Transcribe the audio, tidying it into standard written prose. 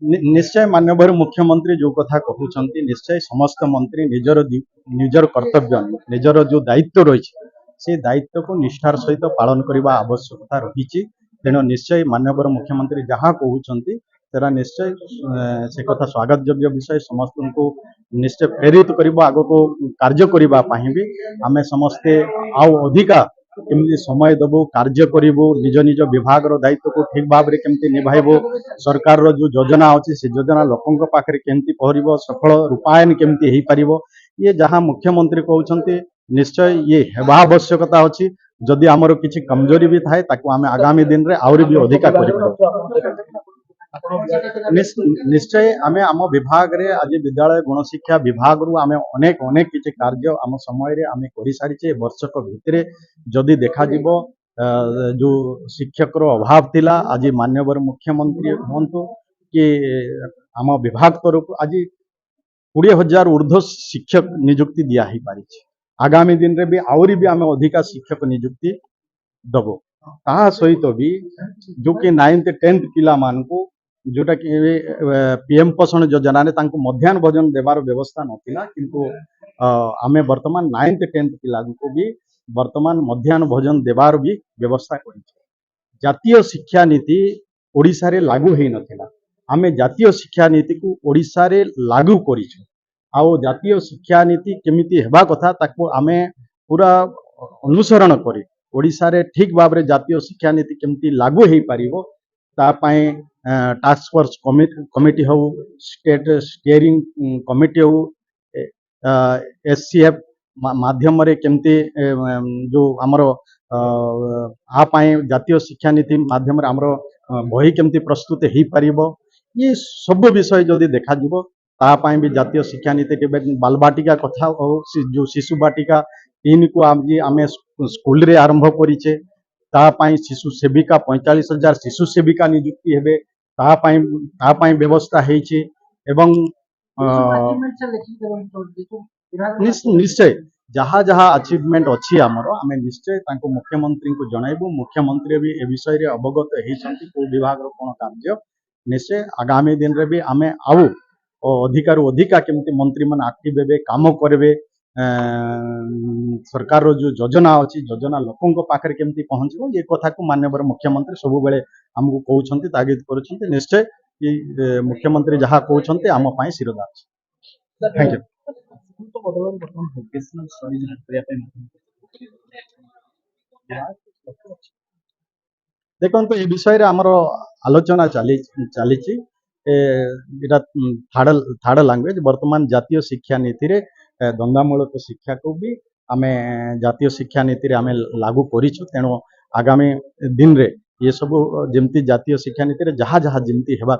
निश्चय माननीय मुख्यमंत्री जो कथा कहते निश्चय समस्त मंत्री निजर निजर कर्तव्य निजर जो दायित्व रही से दायित्व को निष्ठार सहित पालन करने आवश्यकता रही तेणु निश्चय माननीय मुख्यमंत्री जहाँ कहते तेरा निश्चय से कथा स्वागत योग्य विषय समस्त को निश्चय प्रेरित करने आग को कार्य करने भी आम समस्ते आउ अधिका केमती समय देवु कार्य करूँ निज निज विभाग दायित्व को ठीक भाव में केमती निभाइबू सरकार जो योजना अच्छी से योजना लोकों पाखे केमती पहर सफल रूपायन केमती हो पार ये जहाँ मुख्यमंत्री कहते निश्चय ये हेबा आवश्यकता अच्छी जदि आमर किसी कमजोरी भी थाए आम आगामी दिन में आहरी भी अधिका कर निश्चय आम आम विभाग रे आज विद्यालय गणशिक्षा विभाग रु आम अनेक अनेक किसी कार्य आम समय आम कर सारी वर्षक भितर जदि देखा जो शिक्षक अभाव थिला आज माननीय मुख्यमंत्री हूँ कि आम विभाग तरफ आज 20,000 ऊर्ध्व शिक्षक नियुक्ति दिया ही पारी आगामी दिन में भी आहरी भी आम अधिका शिक्षक नियुक्ति दबो ता सहित भी जो कि 9th 10th पिला मानकू जोटा कि पीएम पोषण योजना ने मध्याह्न भोजन देवार व्यवस्था नथिला किंतु आमे वर्तमान 9th 10th पिला को भी वर्तमान मध्याह्न भोजन देवार भी व्यवस्था करी जातीय शिक्षा नीति ओडिशा रे लागू हेई नथिला आमे जातीय शिक्षा नीति को ओडिशा रे लागू करिछु आउ जातीय शिक्षा नीति केमिति हेबा कथा ताको आमे पूरा अनुसरण करी ओडिशा रे ठीक भाव रे जातीय शिक्षा नीति केमिति लागू हेई पारिबो ता पई टास्क फोर्स कमिटी हो स्टेट स्टीयरिंग कमिटी हो एससीएफ माध्यम रे केमती जो आमर जातीय शिक्षा नीति माध्यम आमर बही केमती प्रस्तुत हो पारिबो ये सब विषय जदि देखा जिवो तापाई भी जातीय शिक्षा नीति बाल बाटिका कथा हो जो शिशु बाटिका 3 को आम स्कूल रे आरंभ करिचे तापाई शिशु सेविका 45,000 शिशु सेविका नियुक्ति हेबे तापाई व्यवस्था हेइचे एवं निश्चय जहाँ जहाँ अचीवमेंट अच्छी आमर आम निश्चय मुख्यमंत्री को जनइबू मुख्यमंत्री भी ए विषय अवगत होती को विभाग कौन कार्य निश्चय आगामी दिन में भी आम आउ अधिकार अधिका केमती मंत्री मन एक्टिव हे काम करेंगे सरकार जो योजना अच्छी योजना लोकों पाखे केमती पहुँचो ये कथा को माननीय मुख्यमंत्री सब बेले आमको कहते तागिद कर निश्चय ये मुख्यमंत्री जहाँ कहते आम शिरोधार थैंक यू देखो ये विषय आमर आलोचना चली थर्ड लैंग्वेज वर्तमान जातीय शिक्षा नीति रे द्वंद्वामूलक शिक्षा को भी आम जातीय शिक्षा नीति आम लागू करूँ तेणु आगामी दिन रे ये सब जमती जातीय शिक्षा नीति रे जहाँ जहाँ जमती हेबा